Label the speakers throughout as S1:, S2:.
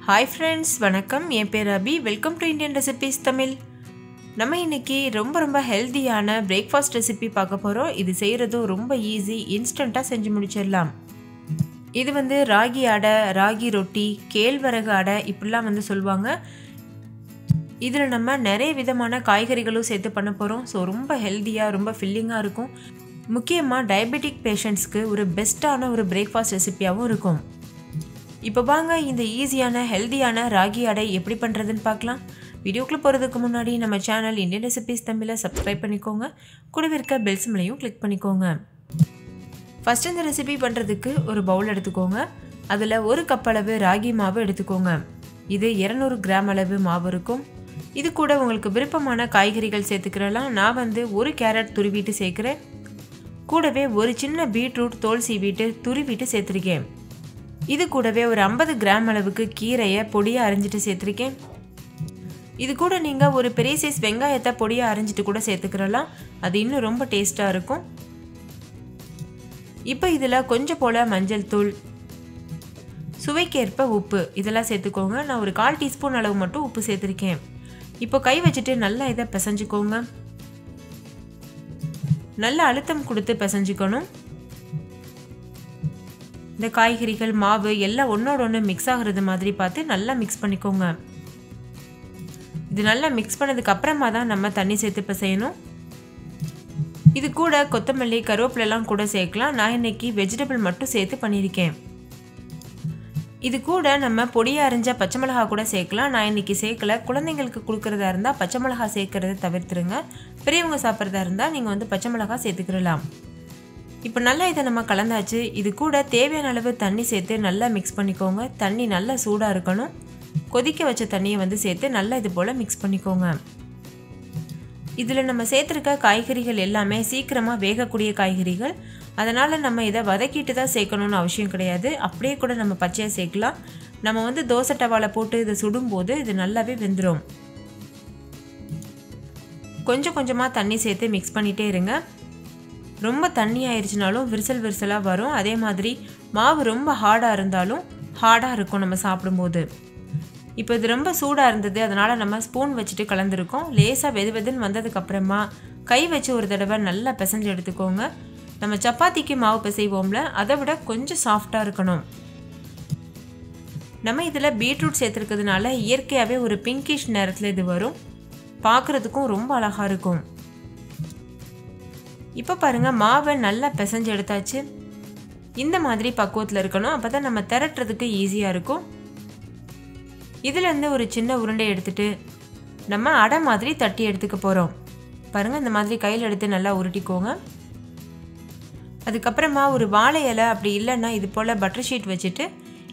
S1: Hi friends, வணக்கம். என் பேர் Abi. Welcome to Indian recipes Tamil. நம்ம இன்னைக்கு ரொம்ப ஹெல்தியான பிரேக்ஃபாஸ்ட் ரெசிபி பார்க்க போறோம். இது செய்யறது ரொம்ப ஈஸி, இன்ஸ்டன்ட்டா செஞ்சு முடிச்சிடலாம். இது வந்து ராகி அடை, ராகி ரொட்டி, கேழ்வரகு அடை இப்படிலாம் சொல்லுவாங்க. இதில் நம்ம நிறைய விதமான காய்கறிகளும் சேர்த்து பண்ண போகிறோம். ஸோ ரொம்ப ஹெல்த்தியாக ரொம்ப ஃபில்லிங்காக இருக்கும். முக்கியமாக டயபெட்டிக் பேஷண்ட்ஸ்க்கு ஒரு பெஸ்ட்டான ஒரு பிரேக்ஃபாஸ்ட் ரெசிபியாகவும் இருக்கும். இப்போ வாங்க இந்த ஈஸியான ஹெல்தியான ராகி அடை எப்படி பண்ணுறதுன்னு பார்க்கலாம். வீடியோக்குள்ளே போகிறதுக்கு முன்னாடி நம்ம சேனல் இந்தியன் ரெசிபீஸ் தமிழை சப்ஸ்கிரைப் பண்ணிக்கோங்க. கூடவே இருக்க பெல் சிம்லையும் கிளிக் பண்ணிக்கோங்க. ஃபஸ்ட் இந்த ரெசிபி பண்ணுறதுக்கு ஒரு பவுல் எடுத்துக்கோங்க. அதில் 1 கப் அளவு ராகி மாவு எடுத்துக்கோங்க. இது 200 கிராம் அளவு மாவு இருக்கும். இது கூட உங்களுக்கு விருப்பமான காய்கறிகள் சேர்த்துக்கிறலாம். நான் 1 கேரட் துருவிட்டு சேர்க்குறேன். கூடவே ஒரு சின்ன பீட்ரூட் தோல் சீவிட்டு துருவிட்டு சேர்த்துருக்கேன். இது கூடவே ஒரு 50 கிராம் அளவுக்கு கீரையை பொடியாக அரிஞ்சிட்டு சேர்த்துருக்கேன். இது கூட நீங்கள் ஒரு பெரிய சைஸ் வெங்காயத்தை பொடியாக அரிஞ்சிட்டு கூட சேர்த்துக்கிறலாம். அது இன்னும் ரொம்ப டேஸ்ட்டாக இருக்கும். இப்போ இதில் கொஞ்சம் போல் மஞ்சள் தூள், சுவைக்கேற்ப உப்பு இதெல்லாம் சேர்த்துக்கோங்க. நான் ஒரு 1/4 டீஸ்பூன் அளவு மட்டும் உப்பு சேர்த்துருக்கேன். இப்போ கை வச்சுட்டு நல்லா இதை பிசைஞ்சுக்கோங்க. நல்லா அழுத்தம் கொடுத்து பிசைஞ்சுக்கணும். இந்த காய்கறிகள் மாவு எல்லாம் ஒன்றோட ஒன்று மிக்ஸ் ஆகிறது மாதிரி பார்த்து நல்லா மிக்ஸ் பண்ணிக்கோங்க. இது நல்லா மிக்ஸ் பண்ணதுக்கு அப்புறமா தான் நம்ம தண்ணி சேர்த்து பிசையணும். இது கூட கொத்தமல்லி கருவேப்பிலெல்லாம் கூட சேர்க்கலாம். நான் இன்னைக்கு வெஜிடபிள் மட்டும் சேர்த்து பண்ணியிருக்கேன். இது கூட நம்ம பொடியாக அரிஞ்ச பச்சை மிளகா கூட சேர்க்கலாம். நான் இன்னைக்கு சேர்க்கல. குழந்தைங்களுக்கு கொடுக்குறதா இருந்தால் பச்சை மிளகா சேர்க்கறத தவிர்த்துருங்க. பெரியவங்க சாப்பிட்றதா இருந்தால் நீங்கள் பச்சை மிளகா சேர்த்துக்கிறலாம். இப்போ நல்லா இதை நம்ம கலந்தாச்சு. இது கூட தேவையான அளவு தண்ணி சேர்த்து நல்லா மிக்ஸ் பண்ணிக்கோங்க. தண்ணி நல்லா சூடாக இருக்கணும். கொதிக்க வச்ச தண்ணியை சேர்த்து நல்லா இது போல் மிக்ஸ் பண்ணிக்கோங்க. இதில் நம்ம சேர்த்துருக்க காய்கறிகள் எல்லாமே சீக்கிரமாக வேகக்கூடிய காய்கறிகள். அதனால் நம்ம இதை வதக்கிட்டு தான் சேர்க்கணுன்னு அவசியம் கிடையாது. அப்படியே கூட நம்ம பச்சையாக சேர்க்கலாம். நம்ம தோசை டவாவில் போட்டு இதை சுடும்போது இது நல்லாவே வெந்துடும். கொஞ்சம் கொஞ்சமாக தண்ணி சேர்த்து மிக்ஸ் பண்ணிகிட்டே இருங்க. ரொம்ப தண்ணி ஆயிடுச்சுனாலும் விரிசலாக வரும். அதே மாதிரி மாவு ரொம்ப ஹார்டாக இருந்தாலும் ஹார்டாக இருக்கும் நம்ம சாப்பிடும்போது. இப்போ இது ரொம்ப சூடாக இருந்தது, அதனால் நம்ம ஸ்பூன் வச்சுட்டு கலந்துருக்கோம். லேசாக வெதுன்னு வந்ததுக்கப்புறமா கை வச்சு ஒரு தடவை நல்லா பிசைஞ்சு எடுத்துக்கோங்க. நம்ம சப்பாத்திக்கு மாவு பிசைவோம்ல, அதை விட கொஞ்சம் சாஃப்டாக இருக்கணும். நம்ம இதில் பீட்ரூட் சேர்த்துருக்கிறதுனால இயற்கையாகவே ஒரு பிங்கிஷ் நேரத்தில் இது வரும். பார்க்குறதுக்கும் ரொம்ப அழகாக இருக்கும். இப்போ பாருங்கள், மாவை நல்லா பிசைஞ்சு எடுத்தாச்சு. இந்த மாதிரி பக்குவத்தில் இருக்கணும். அப்போ தான் நம்ம திரட்டுறதுக்கு ஈஸியாக இருக்கும். இதிலேருந்து ஒரு சின்ன உருண்டை எடுத்துகிட்டு நம்ம அடை மாதிரி தட்டி எடுத்துக்க போகிறோம். பாருங்கள், இந்த மாதிரி கையில் எடுத்து நல்லா உருட்டிக்கோங்க. அதுக்கப்புறமா ஒரு வாழை இலை அப்படி இல்லைன்னா இது போல் பட்டர் ஷீட் வச்சுட்டு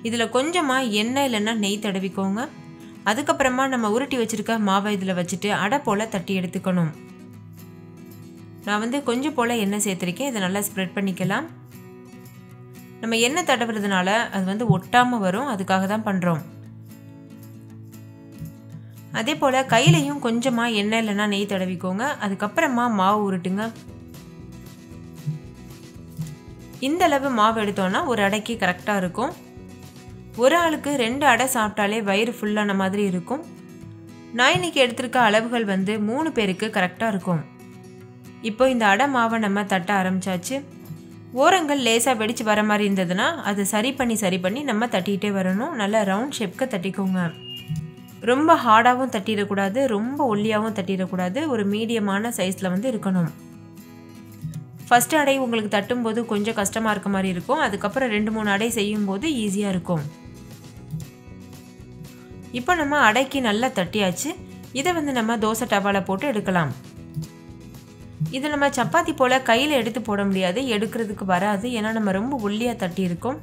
S1: இதில் கொஞ்சமாக எண்ணெய் இல்லைன்னா நெய் தடவிக்கோங்க. அதுக்கப்புறமா நம்ம உருட்டி வச்சுருக்க மாவை இதில் வச்சுட்டு அடை போல் தட்டி எடுத்துக்கணும். நான் கொஞ்சம் போல் எண்ணெய் சேர்த்துருக்கேன். இதை நல்லா ஸ்ப்ரெட் பண்ணிக்கலாம். நம்ம எண்ணெய் தடவுறதுனால அது ஒட்டாமல் வரும். அதுக்காக தான் பண்ணுறோம். அதே போல் கையிலையும் கொஞ்சமாக எண்ணெய் இல்லைன்னா நெய் தடவிக்கோங்க. அதுக்கப்புறமா மாவு உருட்டுங்க. இந்த அளவு மாவு எடுத்தோன்னா ஒரு அடைக்கு கரெக்டாக இருக்கும். ஒரு ஆளுக்கு 2 அடை சாப்பிட்டாலே வயிறு ஃபுல்லான மாதிரி இருக்கும். நான் இன்னைக்கு எடுத்திருக்க அளவுகள் 3 பேருக்கு கரெக்டாக இருக்கும். இப்போ இந்த அடை மாவை நம்ம தட்ட ஆரம்பிச்சாச்சு. ஓரங்கள் லேசாக வெடிச்சு வர மாதிரி இருந்ததுன்னா அதை சரி பண்ணி நம்ம தட்டிகிட்டே வரணும். நல்லா ரவுண்ட் ஷேப்க்கு தட்டிக்கோங்க. ரொம்ப ஹார்டாகவும் தட்டிடக்கூடாது, ரொம்ப ஒல்லியாகவும் தட்டிடக்கூடாது. ஒரு மீடியமான சைஸில் இருக்கணும். ஃபஸ்ட்டு அடை உங்களுக்கு தட்டும்போது கொஞ்சம் கஷ்டமாக இருக்க மாதிரி இருக்கும். அதுக்கப்புறம் 2-3 அடை செய்யும்போது ஈஸியாக இருக்கும். இப்போ நம்ம அடைக்கு நல்லா தட்டியாச்சு. இதை நம்ம தோசை டவாவில் போட்டு எடுக்கலாம். இது நம்ம சப்பாத்தி போல் கையில் எடுத்து போட முடியாது, எடுக்கிறதுக்கு வராது. ஏன்னா நம்ம ரொம்ப ஒல்லியாக தட்டி இருக்கோம்.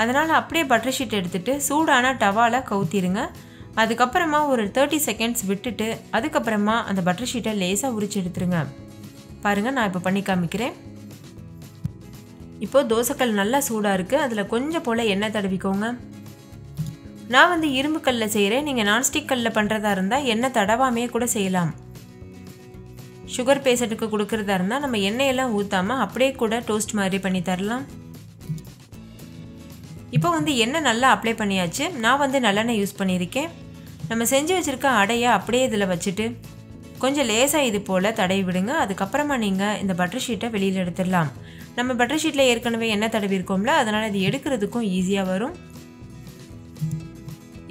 S1: அதனால் அப்படியே பட்டர் ஷீட் எடுத்துகிட்டு சூடான டவாவில் கவுத்திடுங்க. அதுக்கப்புறமா ஒரு 30 செகண்ட்ஸ் விட்டுட்டு அதுக்கப்புறமா அந்த பட்டர் ஷீட்டை லேசாக உரிச்சு எடுத்துருங்க. பாருங்கள், நான் இப்போ பண்ணி காமிக்கிறேன். இப்போது தோசைக்கல் நல்லா சூடாக இருக்குது. அதில் கொஞ்சம் போல் எண்ணெய் தடவிக்கோங்க. நான் இரும்பு கல்லில் செய்கிறேன். நீங்கள் நான்ஸ்டிக் கல்லில் பண்ணுறதா இருந்தால் எண்ணெய் தடவாமையே கூட செய்யலாம். சுகர் பேஷண்ட்டுக்கு கொடுக்குறதா இருந்தால் நம்ம எண்ணெயெல்லாம் ஊற்றாமல் அப்படியே கூட டோஸ்ட் மாதிரி பண்ணி தரலாம். இப்போ இப்போ வந்து எண்ணெய் நல்லா அப்ளை பண்ணியாச்சு. நான் வந்து நல்லெண்ணெய் யூஸ் பண்ணியிருக்கேன். நம்ம செஞ்சு வச்சுருக்க அடையை அப்படியே இதில் வச்சுட்டு கொஞ்சம் லேசாக இது போல் தடவி விடுங்க. அதுக்கப்புறமா நீங்கள் இந்த பட்டர் ஷீட்டை வெளியில் எடுத்துடலாம். நம்ம பட்டர் ஷீட்டில் ஏற்கனவே எண்ணெய் தடவி இருக்கோம்ல, அதனால் இது எடுக்கிறதுக்கும் ஈஸியாக வரும்.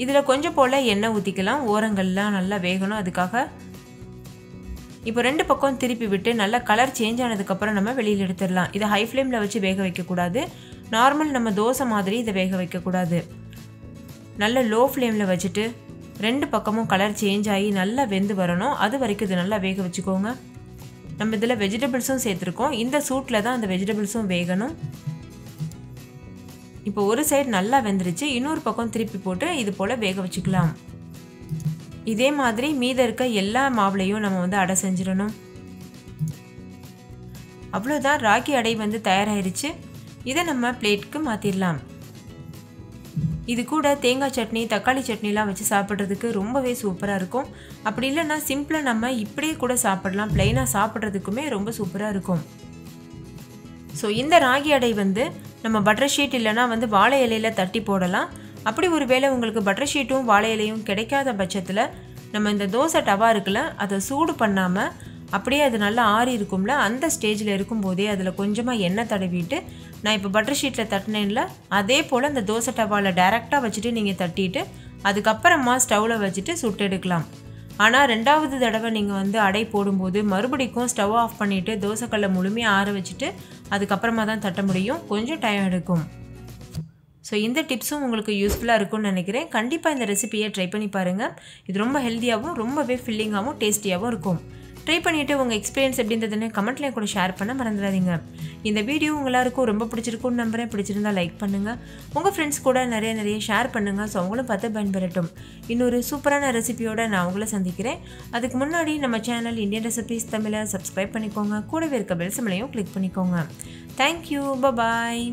S1: இதில் கொஞ்சம் போல் எண்ணெய் ஊற்றிக்கலாம். ஓரங்கள்லாம் நல்லா வேகணும். அதுக்காக இப்போ 2 பக்கம் திருப்பி விட்டு நல்லா கலர் சேஞ்ச் ஆனதுக்கப்புறம் நம்ம வெளியில் எடுத்துடலாம். இதை ஹை ஃப்ளேமில் வச்சு வேக வைக்கக்கூடாது. நார்மல் நம்ம தோசை மாதிரி இதை வேக வைக்கக்கூடாது. நல்ல லோ ஃப்ளேமில் வச்சுட்டு 2 பக்கமும் கலர் சேஞ்ச் ஆகி நல்லா வெந்து வரணும். அது வரைக்கும் இது நல்லா வேக வச்சுக்கோங்க. நம்ம இதில் வெஜிடபிள்ஸும் சேர்த்துருக்கோம். இந்த சூட்டில் தான் அந்த வெஜிடபிள்ஸும் வேகணும். இப்போ ஒரு சைடு நல்லா வெந்துருச்சு. இன்னொரு பக்கம் திருப்பி போட்டு இது போல் வேக வச்சுக்கலாம். இதே மாதிரி மீதம் இருக்க எல்லா மாவுலையும் நம்ம வந்து அடை செஞ்சிடணும். அவ்வளோதான், ராகி அடை வந்து தயாராகிருச்சு. இதை நம்ம பிளேட்டுக்கு மாற்றிடலாம். இது கூட தேங்காய் சட்னி, தக்காளி சட்னிலாம் வச்சு சாப்பிட்றதுக்கு ரொம்பவே சூப்பராக இருக்கும். அப்படி இல்லைன்னா சிம்பிளாக நம்ம இப்படியே கூட சாப்பிடலாம். ப்ளைனாக சாப்பிட்றதுக்குமே ரொம்ப சூப்பராக இருக்கும். ஸோ இந்த ராகி அடை வந்து நம்ம பட்டர் ஷீட் இல்லைனா வந்து வாழை இலையில் தட்டி போடலாம். அப்படி ஒரு வேளை உங்களுக்கு பட்டர் ஷீட்டும் வாழை இலையும் கிடைக்காத பட்சத்தில் நம்ம இந்த தோசை டவா இருக்குல்ல, அதை சூடு பண்ணாமல் அப்படியே அது நல்லா ஆறி இருக்கும்ல, அந்த ஸ்டேஜில் இருக்கும்போதே அதில் கொஞ்சமாக எண்ணெய் தடவிட்டு நான் இப்போ பட்டர் ஷீட்டில் தட்டினேன்ல, அதே போல் அந்த தோசை டவாவில் டைரெக்டாக வச்சுட்டு நீங்கள் தட்டிட்டு அதுக்கப்புறமா ஸ்டவ்வில் வச்சுட்டு சுட்டு எடுக்கலாம். ஆனால் 2வது தடவை நீங்கள் வந்து அடை போடும்போது மறுபடிக்கும் ஸ்டவ் ஆஃப் பண்ணிவிட்டு தோசைக்கல்லை முழுமையாக ஆற வச்சுட்டு அதுக்கப்புறமா தான் தட்ட முடியும். கொஞ்சம் டைம் எடுக்கும். ஸோ இந்த டிப்ஸும் உங்களுக்கு யூஸ்ஃபுல்லாக இருக்கும்னு நினைக்கிறேன். கண்டிப்பாக இந்த ரெசிபியை ட்ரை பண்ணி பாருங்கள். இது ரொம்ப ஹெல்த்தியாகவும் ரொம்பவே ஃபில்லிங்காகவும் டேஸ்டியாகவும் இருக்கும். ட்ரை பண்ணிவிட்டு உங்கள் எக்ஸ்பீரியன்ஸ் எப்படின்றதுன்னு கமெண்ட்லேயும் கூட ஷேர் பண்ண மறந்துடாதீங்க. இந்த வீடியோ எல்லாருக்கும் ரொம்ப பிடிச்சிருக்கும்னு நம்புகிறேன். பிடிச்சிருந்தா லைக் பண்ணுங்கள். உங்கள் ஃப்ரெண்ட்ஸ் கூட நிறைய ஷேர் பண்ணுங்கள். ஸோ அவங்களும் பார்த்து பயன்பெறட்டும். இன்னொரு சூப்பரான ரெசிபியோடு நான் உங்களை சந்திக்கிறேன். அதுக்கு முன்னாடி நம்ம சேனல் இந்தியன் ரெசிபீஸ் தமிழை சப்ஸ்கிரைப் பண்ணிக்கோங்க. கூடவே இருக்க பெல் சிம்பலையும் கிளிக் பண்ணிக்கோங்க. தேங்க்யூ. பாய்.